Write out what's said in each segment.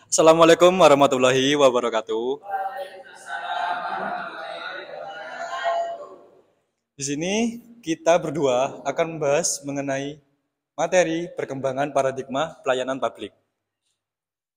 Assalamualaikum warahmatullahi wabarakatuh. Di sini kita berdua akan membahas mengenai materi perkembangan paradigma pelayanan publik.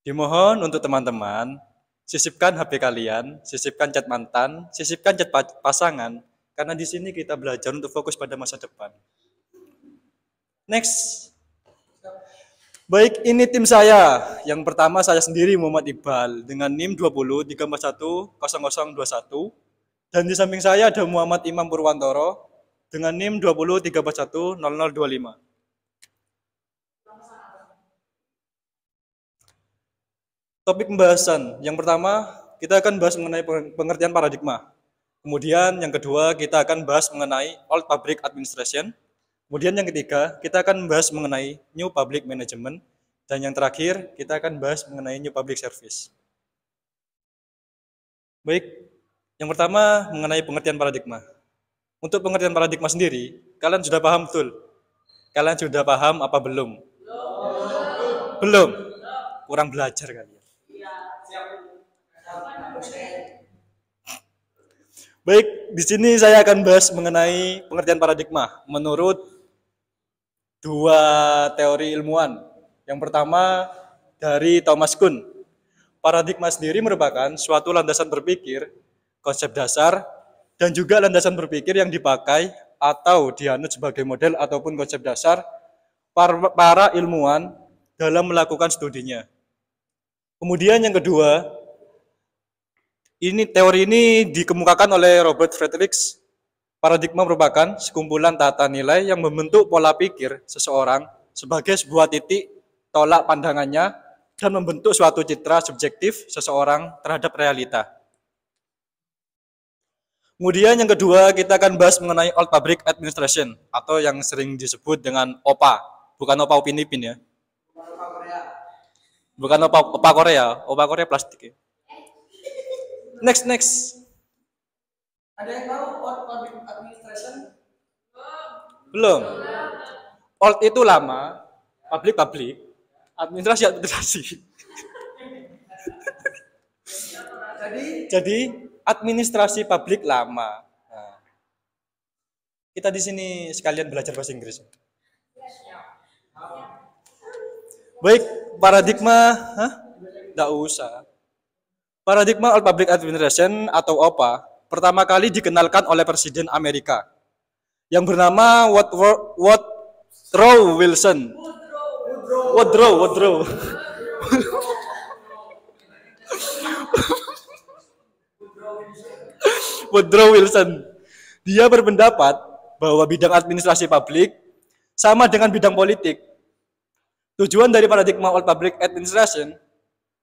Dimohon untuk teman-teman, sisipkan HP kalian, sisipkan chat mantan, sisipkan chat pasangan, karena di sini kita belajar untuk fokus pada masa depan. Next. Baik, ini tim saya. Yang pertama saya sendiri Muhammad Iqbal dengan NIM 20 341 0021 dan di samping saya ada Muhammad Imam Purwantoro dengan NIM 20 341 0025. Topik pembahasan. Yang pertama, kita akan bahas mengenai pengertian paradigma. Kemudian yang kedua, kita akan bahas mengenai Old Public Administration. Kemudian yang ketiga, kita akan membahas mengenai New Public Management. Dan yang terakhir, kita akan bahas mengenai New Public Service. Baik, yang pertama mengenai pengertian paradigma. Untuk pengertian paradigma sendiri, kalian sudah paham betul? Kalian sudah paham apa belum? Belum? Kurang belajar kalian. Baik, di sini saya akan bahas mengenai pengertian paradigma menurut dua teori ilmuwan. Yang pertama dari Thomas Kuhn. Paradigma sendiri merupakan suatu landasan berpikir, konsep dasar, dan juga landasan berpikir yang dipakai atau dianut sebagai model ataupun konsep dasar para ilmuwan dalam melakukan studinya. Kemudian yang kedua, teori ini dikemukakan oleh Robert Friedrichs. Paradigma merupakan sekumpulan tata nilai yang membentuk pola pikir seseorang sebagai sebuah titik tolak pandangannya dan membentuk suatu citra subjektif seseorang terhadap realita. Kemudian yang kedua, kita akan bahas mengenai Old Public Administration atau yang sering disebut dengan OPA. Bukan OPA Upin Ipin ya. Bukan OPA Korea. OPA Korea plastik ya. Next. Ada yang tahu Old Public Administration? Belum. Old itu lama, public, administrasi. Jadi administrasi publik lama. Nah, kita di sini sekalian belajar bahasa Inggris. Baik, paradigma, Nggak usah. Paradigma Old Public Administration atau OPA pertama kali dikenalkan oleh Presiden Amerika yang bernama Woodrow Wilson. Woodrow. Woodrow Wilson. Dia berpendapat bahwa bidang administrasi publik sama dengan bidang politik. Tujuan dari paradigma Old Public Administration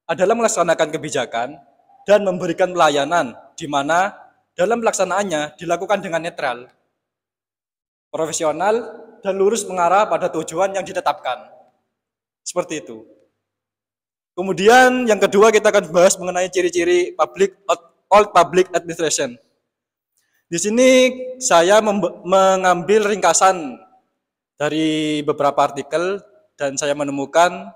adalah melaksanakan kebijakan dan memberikan pelayanan di mana dalam pelaksanaannya dilakukan dengan netral, profesional, dan lurus mengarah pada tujuan yang ditetapkan. Seperti itu. Kemudian yang kedua kita akan bahas mengenai ciri-ciri Old Public Administration. Di sini saya mengambil ringkasan dari beberapa artikel dan saya menemukan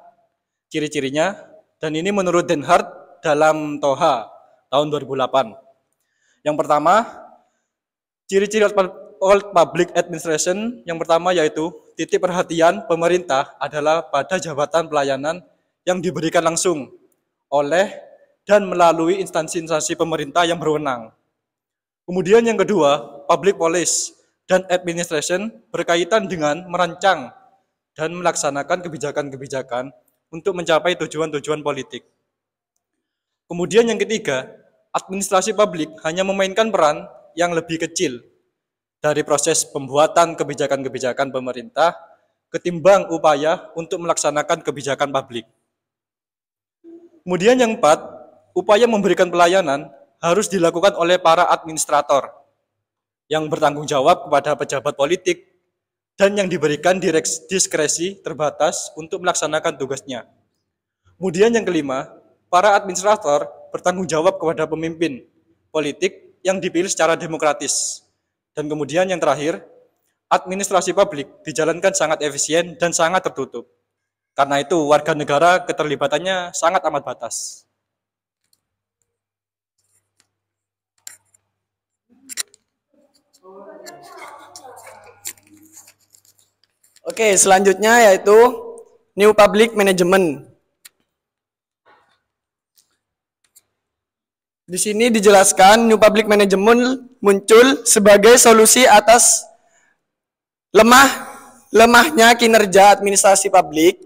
ciri-cirinya dan ini menurut Den Hart dalam Toha tahun 2008. Yang pertama, ciri-ciri Old Public Administration yang pertama yaitu titik perhatian pemerintah adalah pada jabatan pelayanan yang diberikan langsung oleh dan melalui instansi-instansi pemerintah yang berwenang. Kemudian yang kedua, public policy dan administration berkaitan dengan merancang dan melaksanakan kebijakan-kebijakan untuk mencapai tujuan-tujuan politik. Kemudian yang ketiga, administrasi publik hanya memainkan peran yang lebih kecil dari proses pembuatan kebijakan-kebijakan pemerintah ketimbang upaya untuk melaksanakan kebijakan publik. Kemudian yang keempat, upaya memberikan pelayanan harus dilakukan oleh para administrator yang bertanggung jawab kepada pejabat politik dan yang diberikan diskresi terbatas untuk melaksanakan tugasnya. Kemudian yang kelima, para administrator bertanggung jawab kepada pemimpin politik yang dipilih secara demokratis. Dan kemudian yang terakhir, administrasi publik dijalankan sangat efisien dan sangat tertutup. Karena itu warga negara keterlibatannya sangat amat batas. Oke, selanjutnya yaitu New Public Management. Di sini dijelaskan New Public Management muncul sebagai solusi atas lemahnya kinerja administrasi publik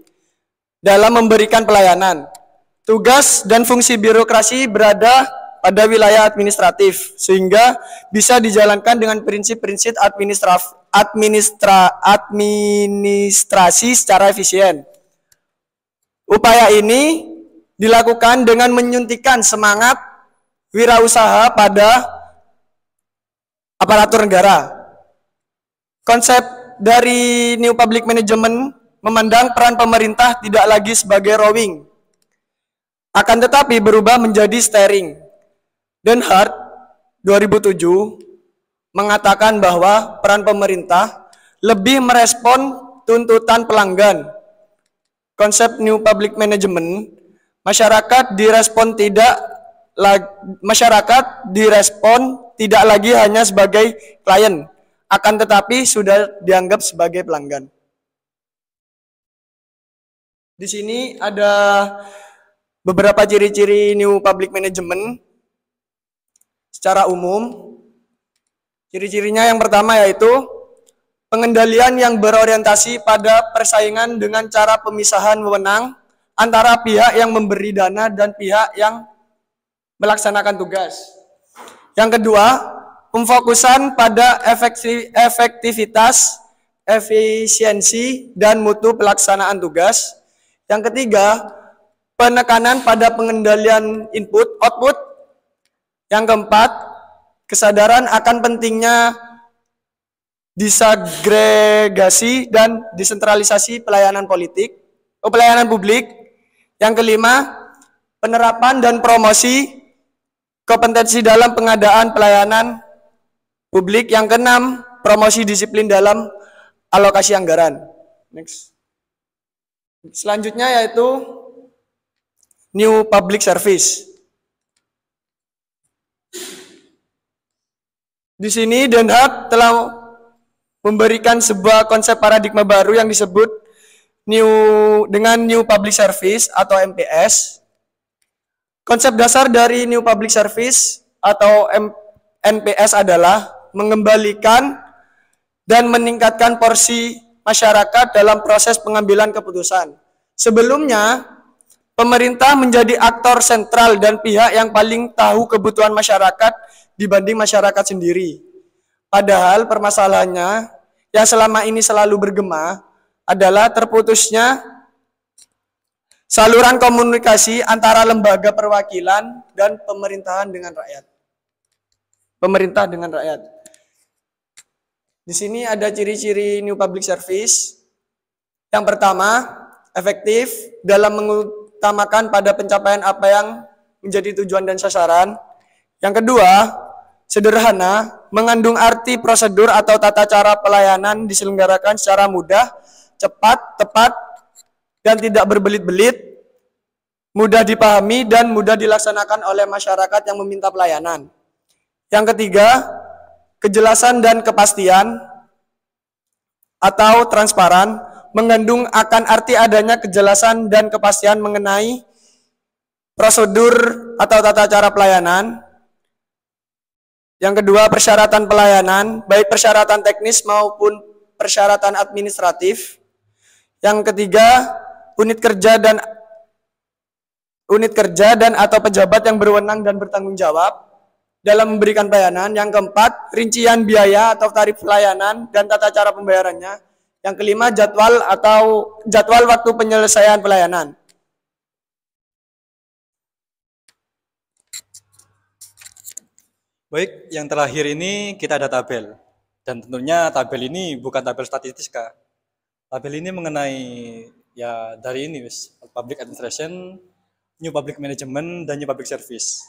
dalam memberikan pelayanan. Tugas dan fungsi birokrasi berada pada wilayah administratif, sehingga bisa dijalankan dengan prinsip-prinsip administrasi secara efisien. Upaya ini dilakukan dengan menyuntikkan semangat wirausaha pada aparatur negara. Konsep dari New Public Management memandang peran pemerintah tidak lagi sebagai rowing, akan tetapi berubah menjadi steering. Den Hart 2007 mengatakan bahwa peran pemerintah lebih merespon tuntutan pelanggan. Konsep New Public Management, masyarakat direspon tidak lagi hanya sebagai klien, akan tetapi sudah dianggap sebagai pelanggan. Di sini ada beberapa ciri-ciri New Public Management secara umum. Ciri-cirinya yang pertama yaitu pengendalian yang berorientasi pada persaingan dengan cara pemisahan wewenang antara pihak yang memberi dana dan pihak yang melaksanakan tugas. Yang kedua, pemfokusan pada efektivitas, efisiensi, dan mutu pelaksanaan tugas. Yang ketiga, penekanan pada pengendalian input, output. Yang keempat, kesadaran akan pentingnya disagregasi dan desentralisasi pelayanan publik. Yang kelima, penerapan dan promosi kompetensi dalam pengadaan pelayanan publik. Yang keenam, promosi disiplin dalam alokasi anggaran. Next. Selanjutnya yaitu New Public Service. Di sini Den Hart telah memberikan sebuah konsep paradigma baru yang disebut dengan New Public Service atau MPS. Konsep dasar dari New Public Service atau NPS adalah mengembalikan dan meningkatkan porsi masyarakat dalam proses pengambilan keputusan. Sebelumnya, pemerintah menjadi aktor sentral dan pihak yang paling tahu kebutuhan masyarakat dibanding masyarakat sendiri. Padahal permasalahannya yang selama ini selalu bergema adalah terputusnya saluran komunikasi antara lembaga perwakilan dan pemerintah dengan rakyat. Di sini ada ciri-ciri New Public Service. Yang pertama, efektif dalam mengutamakan pada pencapaian apa yang menjadi tujuan dan sasaran. Yang kedua, sederhana, mengandung arti prosedur atau tata cara pelayanan diselenggarakan secara mudah, cepat, tepat, dan tidak berbelit-belit, mudah dipahami dan mudah dilaksanakan oleh masyarakat yang meminta pelayanan. Yang ketiga, kejelasan dan kepastian atau transparan, mengandung akan arti adanya kejelasan dan kepastian mengenai prosedur atau tata cara pelayanan. Yang kedua, persyaratan pelayanan, baik persyaratan teknis maupun persyaratan administratif. Yang ketiga, unit kerja dan atau pejabat yang berwenang dan bertanggung jawab dalam memberikan pelayanan. Yang keempat, rincian biaya atau tarif pelayanan dan tata cara pembayarannya. Yang kelima, jadwal waktu penyelesaian pelayanan. Baik, yang terakhir ini kita ada tabel. Dan tentunya tabel ini bukan tabel statistika. Tabel ini mengenai ya dari ini public administration, New Public Management, dan New Public Service.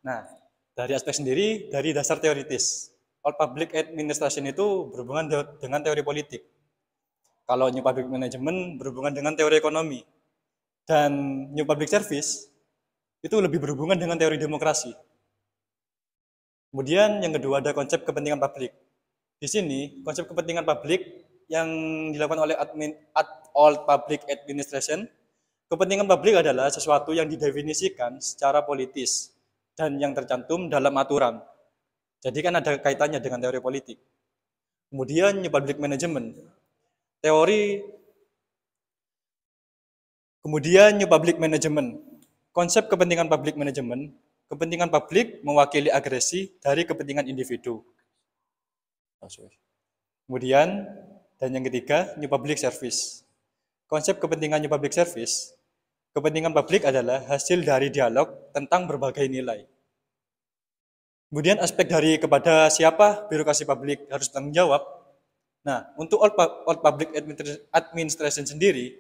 Nah, dari aspek sendiri, dari dasar teoritis. all public administration itu berhubungan dengan teori politik. Kalau new public management berhubungan dengan teori ekonomi. Dan new public service itu lebih berhubungan dengan teori demokrasi. Kemudian yang kedua ada konsep kepentingan publik. Di sini konsep kepentingan publik yang dilakukan oleh all public administration, kepentingan publik adalah sesuatu yang didefinisikan secara politis dan yang tercantum dalam aturan. Jadi kan ada kaitannya dengan teori politik. Kemudian new public management, kemudian new public management, konsep kepentingan public management, kepentingan publik mewakili agresi dari kepentingan individu. Kemudian, dan yang ketiga, new public service. Konsep kepentingan new public service, kepentingan publik adalah hasil dari dialog tentang berbagai nilai. Kemudian aspek dari kepada siapa birokrasi publik harus bertanggung jawab. Nah, untuk all public administration sendiri,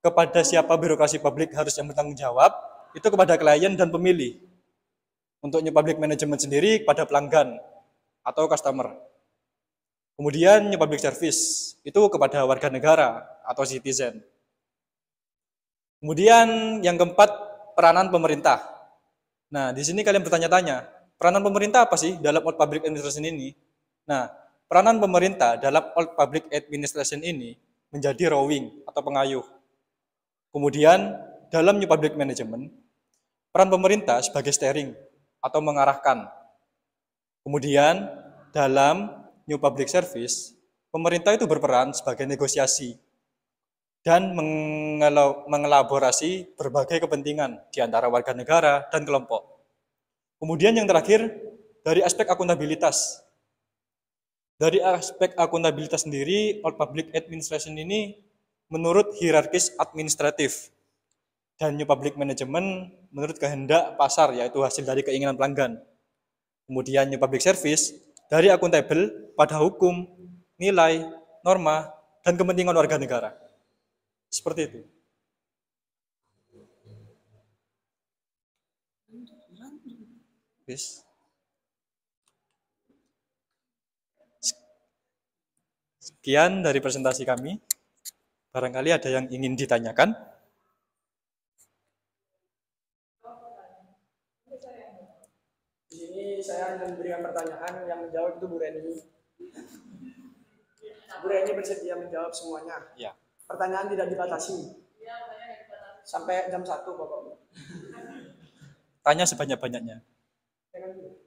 kepada siapa birokrasi publik harus yang bertanggung jawab, itu kepada klien dan pemilih. Untuk new public management sendiri, kepada pelanggan atau customer. Kemudian new public service, itu kepada warga negara atau citizen. Kemudian yang keempat, peranan pemerintah. Nah, di sini kalian bertanya-tanya, peranan pemerintah apa sih dalam all public administration ini? Nah, peranan pemerintah dalam all public administration ini menjadi rowing atau pengayuh. Kemudian, dalam new public management, peran pemerintah sebagai steering atau mengarahkan. Kemudian, dalam new public service, pemerintah itu berperan sebagai negosiasi dan mengelaborasi berbagai kepentingan di antara warga negara dan kelompok. Kemudian yang terakhir, dari aspek akuntabilitas. Dari aspek akuntabilitas sendiri, all public administration ini menurut hierarkis administratif. Dan new public management menurut kehendak pasar, yaitu hasil dari keinginan pelanggan. Kemudian new public service, dari akuntabel pada hukum, nilai, norma, dan kepentingan warga negara. Seperti itu. Sekian dari presentasi kami. Barangkali ada yang ingin ditanyakan. Di sini saya akan memberikan pertanyaan, yang menjawab itu Bu Reni. Bu Reni bersedia menjawab semuanya. Ya. Pertanyaan tidak dibatasi. Sampai jam 1 pokoknya. Tanya sebanyak-banyaknya. Jangan dulu.